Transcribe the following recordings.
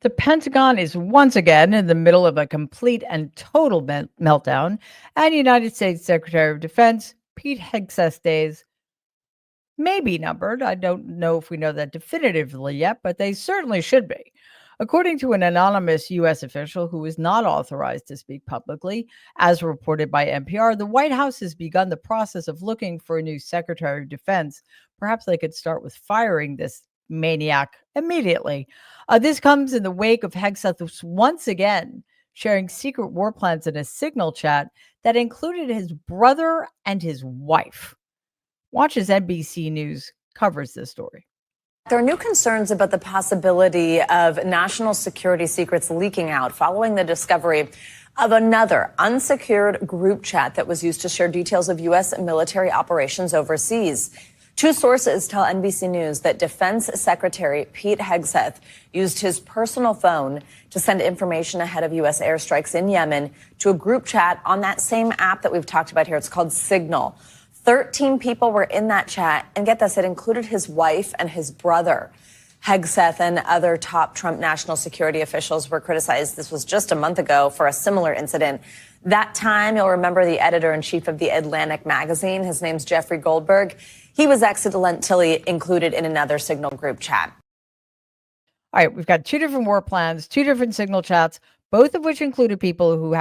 The Pentagon is once again in the middle of a complete and total meltdown, and United States Secretary of Defense Pete Hegseth's days may be numbered. I don't know if we know that definitively yet, but they certainly should be. According to an anonymous U.S. official who is not authorized to speak publicly, as reported by NPR, the White House has begun the process of looking for a new Secretary of Defense. Perhaps they could start with firing this maniac immediately. This comes in the wake of Hegseth once again sharing secret war plans in a Signal chat that included his brother and his wife. Watch as NBC News covers this story. There are new concerns about the possibility of national security secrets leaking out following the discovery of another unsecured group chat that was used to share details of U.S. military operations overseas. Two sources tell NBC News that Defense Secretary Pete Hegseth used his personal phone to send information ahead of U.S. airstrikes in Yemen to a group chat on that same app that we've talked about here. It's called Signal. 13 people were in that chat, and get this, it included his wife and his brother. Hegseth and other top Trump national security officials were criticized. This was just a month ago for a similar incident. That time, you'll remember the editor-in-chief of The Atlantic magazine. His name's Jeffrey Goldberg. He was accidentally included in another Signal group chat. All right, we've got two different war plans, two different Signal chats, both of which included people who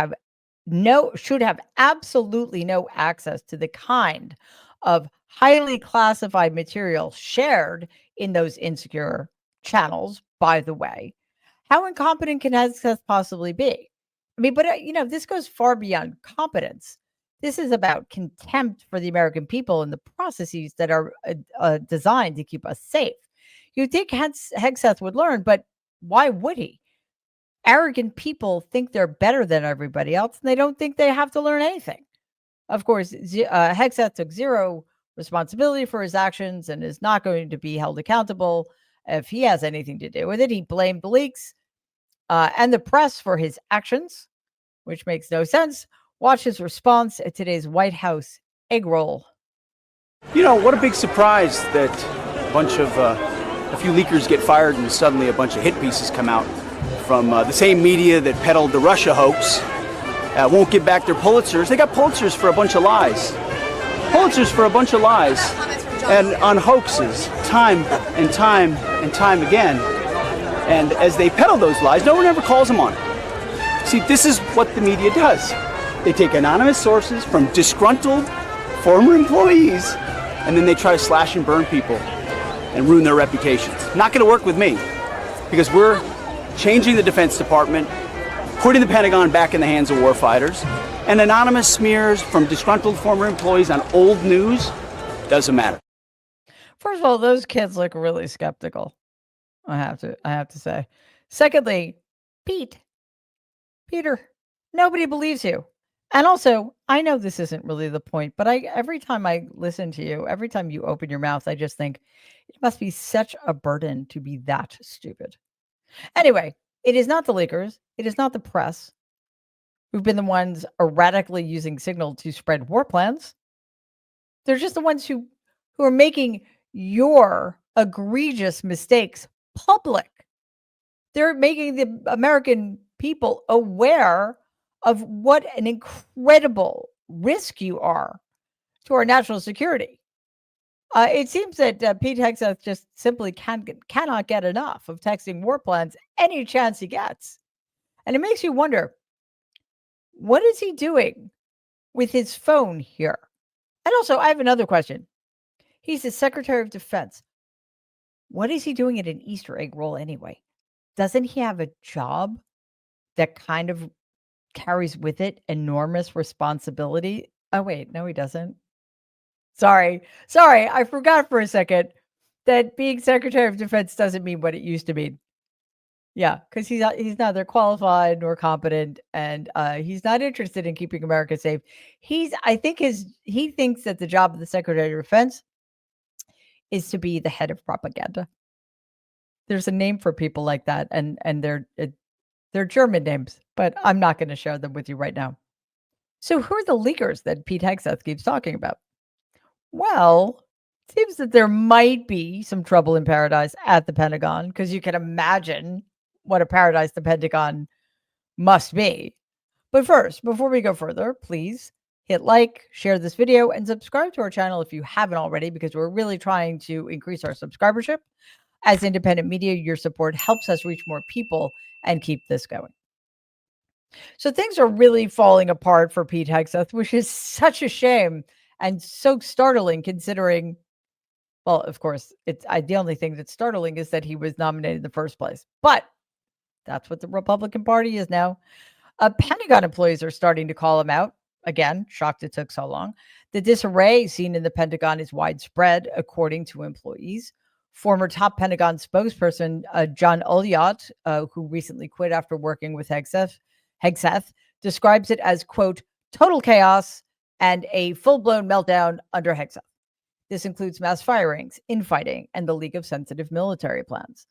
should have absolutely no access to the kind of highly classified material shared in those insecure channels, by the way. How incompetent can Hegseth possibly be? I mean, but, this goes far beyond competence. This is about contempt for the American people and the processes that are designed to keep us safe. You'd think Hegseth would learn, but why would he? Arrogant people think they're better than everybody else, and they don't think they have to learn anything. Of course, Hegseth took zero responsibility for his actions and is not going to be held accountable if he has anything to do with it. He blamed the leaks and the press for his actions, which makes no sense. Watch his response at today's White House egg roll. What a big surprise that a few leakers get fired and suddenly a bunch of hit pieces come out from the same media that peddled the Russia hoax. Won't give back their Pulitzers. They got Pulitzers for a bunch of lies. Pulitzers for a bunch of lies and on hoaxes time and time and time again. And as they peddle those lies, no one ever calls them on it. See, this is what the media does. They take anonymous sources from disgruntled former employees, and then they try to slash and burn people and ruin their reputations. Not going to work with me, because we're changing the Defense Department, putting the Pentagon back in the hands of warfighters, and anonymous smears from disgruntled former employees on old news doesn't matter. First of all, those kids look really skeptical. I have to say. Secondly, Peter, nobody believes you. And also, I know this isn't really the point, but every time I listen to you, every time you open your mouth, I just think it must be such a burden to be that stupid. Anyway, it is not the leakers. It is not the press who've been the ones erratically using Signal to spread war plans. They're just the ones who are making your egregious mistakes public. They're making the American people aware of what an incredible risk you are to our national security. It seems that Pete Hegseth just simply cannot get enough of texting war plans any chance he gets. And it makes you wonder, what is he doing with his phone here? And also, I have another question. He's the Secretary of Defense. What is he doing at an Easter egg roll anyway? Doesn't he have a job that kind of carries with it enormous responsibility? Oh, wait, no, he doesn't. Sorry, I forgot for a second that being Secretary of Defense doesn't mean what it used to mean. Yeah, because he's neither qualified nor competent, and he's not interested in keeping America safe. He thinks that the job of the Secretary of Defense is to be the head of propaganda. There's a name for people like that, and they're German names, but I'm not going to share them with you right now. So who are the leakers that Pete Hegseth keeps talking about? Well, it seems that there might be some trouble in paradise at the Pentagon, because you can imagine what a paradise the Pentagon must be. But first, before we go further, please hit like, share this video, and subscribe to our channel if you haven't already, because we're really trying to increase our subscribership. As independent media, your support helps us reach more people and keep this going. So things are really falling apart for Pete Hegseth, which is such a shame and so startling considering, well, of course, the only thing that's startling is that he was nominated in the first place. But that's what the Republican Party is now. Pentagon employees are starting to call him out. Again, shocked it took so long. The disarray seen in the Pentagon is widespread, according to employees. Former top Pentagon spokesperson John Oliot, who recently quit after working with Hegseth, describes it as, quote, total chaos and a full-blown meltdown under Hegseth. This includes mass firings, infighting, and the leak of sensitive military plans.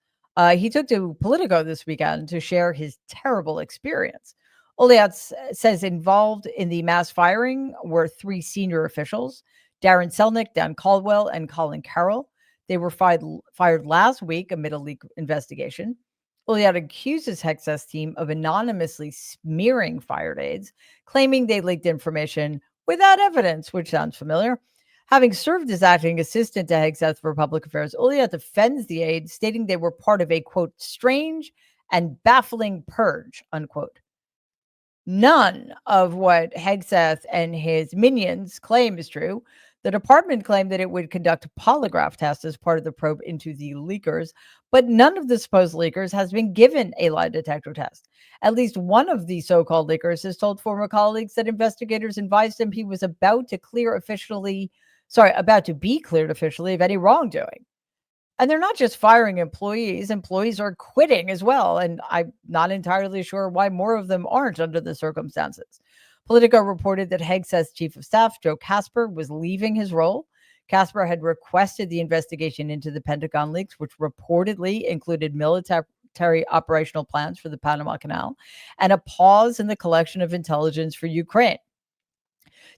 He took to Politico this weekend to share his terrible experience. Oliot says involved in the mass firing were 3 senior officials, Darren Selnick, Dan Caldwell, and Colin Carroll. They were fired last week amid a leak investigation. Oliot accuses Hegseth's team of anonymously smearing fired aides, claiming they leaked information without evidence, which sounds familiar. Having served as acting assistant to Hegseth for Public Affairs, Oliot defends the aides, stating they were part of a, quote, strange and baffling purge, unquote. None of what Hegseth and his minions claim is true. The department claimed that it would conduct polygraph tests as part of the probe into the leakers, but none of the supposed leakers has been given a lie detector test. At least one of the so-called leakers has told former colleagues that investigators advised him he was about to be cleared officially of any wrongdoing. And they're not just firing employees are quitting as well. And I'm not entirely sure why more of them aren't under the circumstances. Politico reported that Hegseth's chief of staff, Joe Casper, was leaving his role. Casper had requested the investigation into the Pentagon leaks, which reportedly included military operational plans for the Panama Canal and a pause in the collection of intelligence for Ukraine.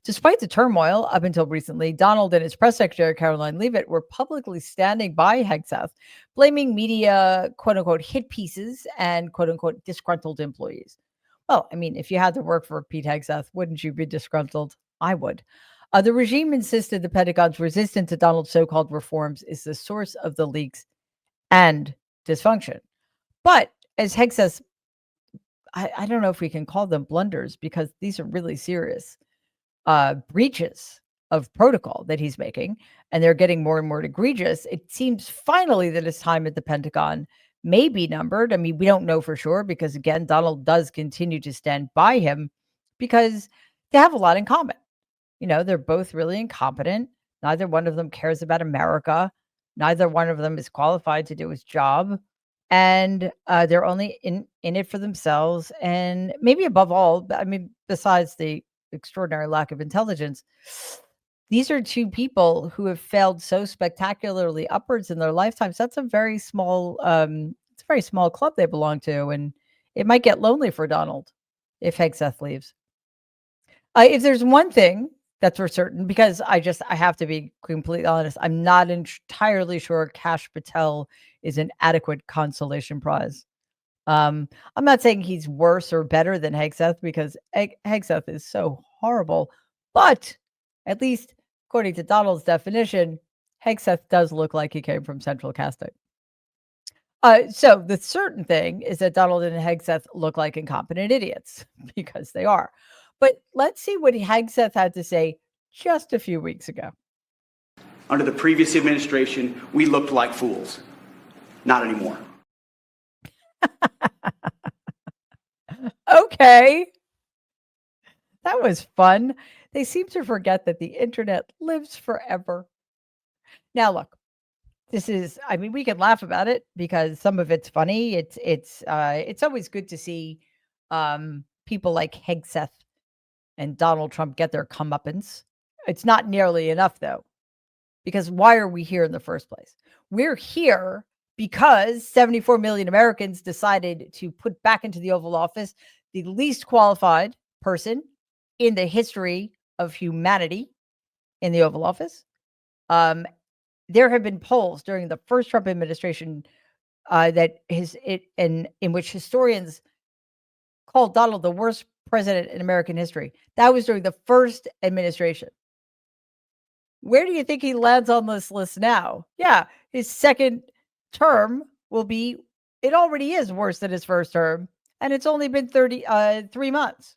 Despite the turmoil up until recently, Donald and his press secretary, Caroline Leavitt, were publicly standing by Hegseth, blaming media, quote unquote, hit pieces and quote unquote, disgruntled employees. Well, I mean, if you had to work for Pete Hegseth, wouldn't you be disgruntled? I would. The regime insisted the Pentagon's resistance to Donald's so-called reforms is the source of the leaks and dysfunction. But as Hegseth, I don't know if we can call them blunders because these are really serious breaches of protocol that he's making, and they're getting more and more egregious. It seems finally that his time at the Pentagon may be numbered. I mean, we don't know for sure because, again, Donald does continue to stand by him because they have a lot in common. You know, they're both really incompetent. Neither one of them cares about America. Neither one of them is qualified to do his job. And they're only in it for themselves. And maybe above all, I mean, besides the extraordinary lack of intelligence, these are 2 people who have failed so spectacularly upwards in their lifetimes. That's a very small it's a very small club they belong to, and it might get lonely for Donald if Hegseth leaves. If there's one thing that's for certain, because I have to be completely honest, I'm not entirely sure Kash Patel is an adequate consolation prize. I'm not saying he's worse or better than Hegseth because Hegseth is so horrible, but at least according to Donald's definition, Hegseth does look like he came from central casting. So the certain thing is that Donald and Hegseth look like incompetent idiots because they are. But let's see what Hegseth had to say just a few weeks ago. Under the previous administration, we looked like fools. Not anymore. Okay. That was fun. They seem to forget that the internet lives forever. Now, look, this is, I mean, we can laugh about it because some of it's funny. It's always good to see people like Hegseth and Donald Trump get their comeuppance. It's not nearly enough, though, because why are we here in the first place? We're here because 74 million Americans decided to put back into the Oval Office the least qualified person in the history of humanity in the Oval Office. There have been polls during the first Trump administration in which historians called Donald the worst president in American history. That was during the first administration. Where do you think he lands on this list now? Yeah, his second term will be, it already is worse than his first term, and it's only been 3 months.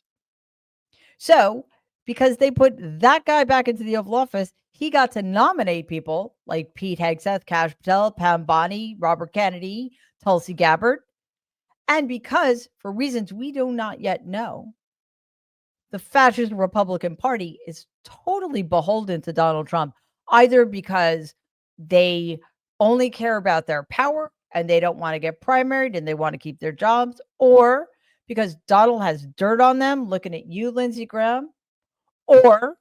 So, because they put that guy back into the Oval Office, he got to nominate people like Pete Hegseth, Kash Patel, Pam Bondi, Robert Kennedy, Tulsi Gabbard. And because, for reasons we do not yet know, the fascist Republican Party is totally beholden to Donald Trump, either because they only care about their power and they don't want to get primaried and they want to keep their jobs, or because Donald has dirt on them, looking at you, Lindsey Graham, or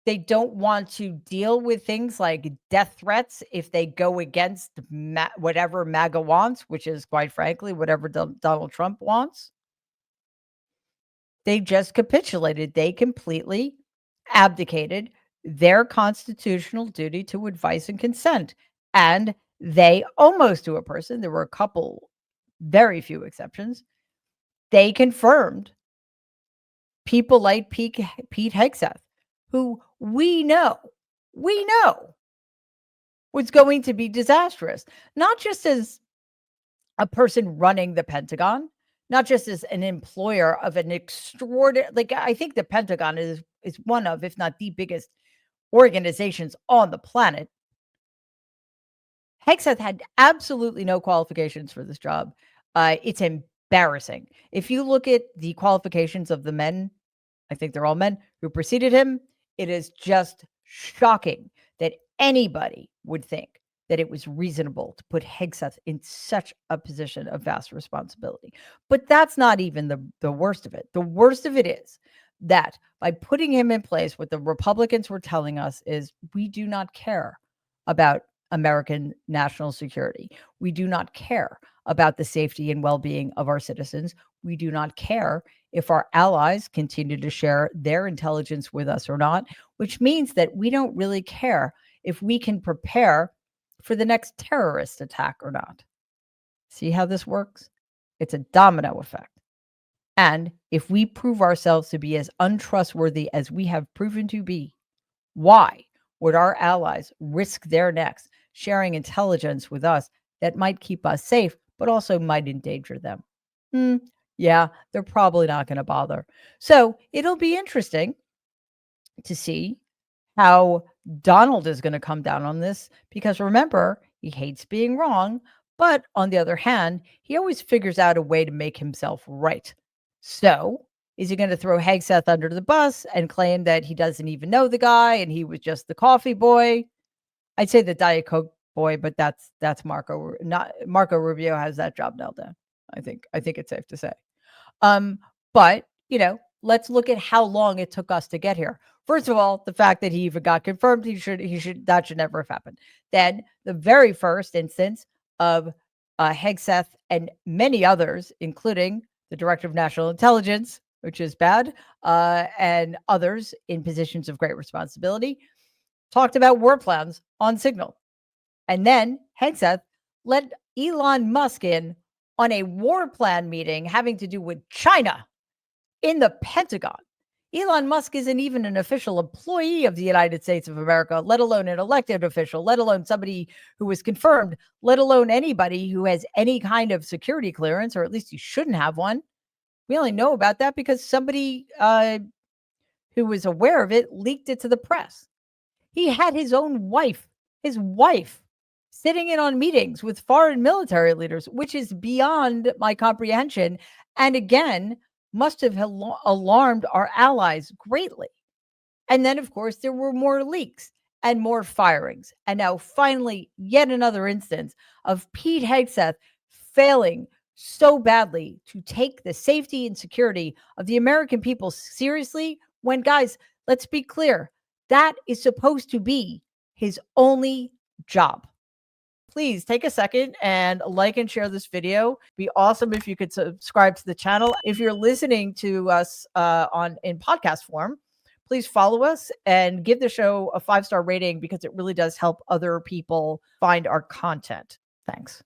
they don't want to deal with things like death threats if they go against whatever MAGA wants, which is, quite frankly, whatever Donald Trump wants. They just capitulated. They completely abdicated their constitutional duty to advice and consent. And they almost, to a person, there were a couple, very few exceptions, they confirmed people like Pete Hegseth, who we know was going to be disastrous, not just as a person running the Pentagon, not just as an employer of an extraordinary, like, I think the Pentagon is one of, if not the biggest organizations on the planet. Hegseth had absolutely no qualifications for this job. It's embarrassing. If you look at the qualifications of the men, I think they're all men, who preceded him, it is just shocking that anybody would think that it was reasonable to put Hegseth in such a position of vast responsibility. But that's not even the worst of it. The worst of it is that by putting him in place, what the Republicans were telling us is, we do not care about American national security. We do not care about the safety and well-being of our citizens. We do not care if our allies continue to share their intelligence with us or not, which means that we don't really care if we can prepare for the next terrorist attack or not. See how this works? It's a domino effect. And if we prove ourselves to be as untrustworthy as we have proven to be, why would our allies risk their necks sharing intelligence with us that might keep us safe, but also might endanger them? Yeah, they're probably not going to bother. So it'll be interesting to see how Donald is going to come down on this, because remember, he hates being wrong, but on the other hand, he always figures out a way to make himself right. So is he going to throw Hegseth under the bus and claim that he doesn't even know the guy and he was just the coffee boy? I'd say the Diet Coke boy, but that's Marco Rubio has that job nailed down. I think it's safe to say. But let's look at how long it took us to get here. First of all, the fact that he even got confirmed, that should never have happened. Then the very first instance of Hegseth and many others, including the Director of National Intelligence, which is bad, and others in positions of great responsibility, talked about war plans on Signal. And then Hegseth let Elon Musk in on a war plan meeting having to do with China in the Pentagon. Elon Musk isn't even an official employee of the United States of America, let alone an elected official, let alone somebody who was confirmed, let alone anybody who has any kind of security clearance, or at least he shouldn't have one. We only know about that because somebody who was aware of it leaked it to the press. He had his own wife, sitting in on meetings with foreign military leaders, which is beyond my comprehension. And again, must have alarmed our allies greatly. And then, of course, there were more leaks and more firings. And now, finally, yet another instance of Pete Hegseth failing so badly to take the safety and security of the American people seriously, when, guys, let's be clear, that is supposed to be his only job. Please take a second and like and share this video. Be awesome if you could subscribe to the channel. If you're listening to us in podcast form, please follow us and give the show a 5-star rating, because it really does help other people find our content. Thanks.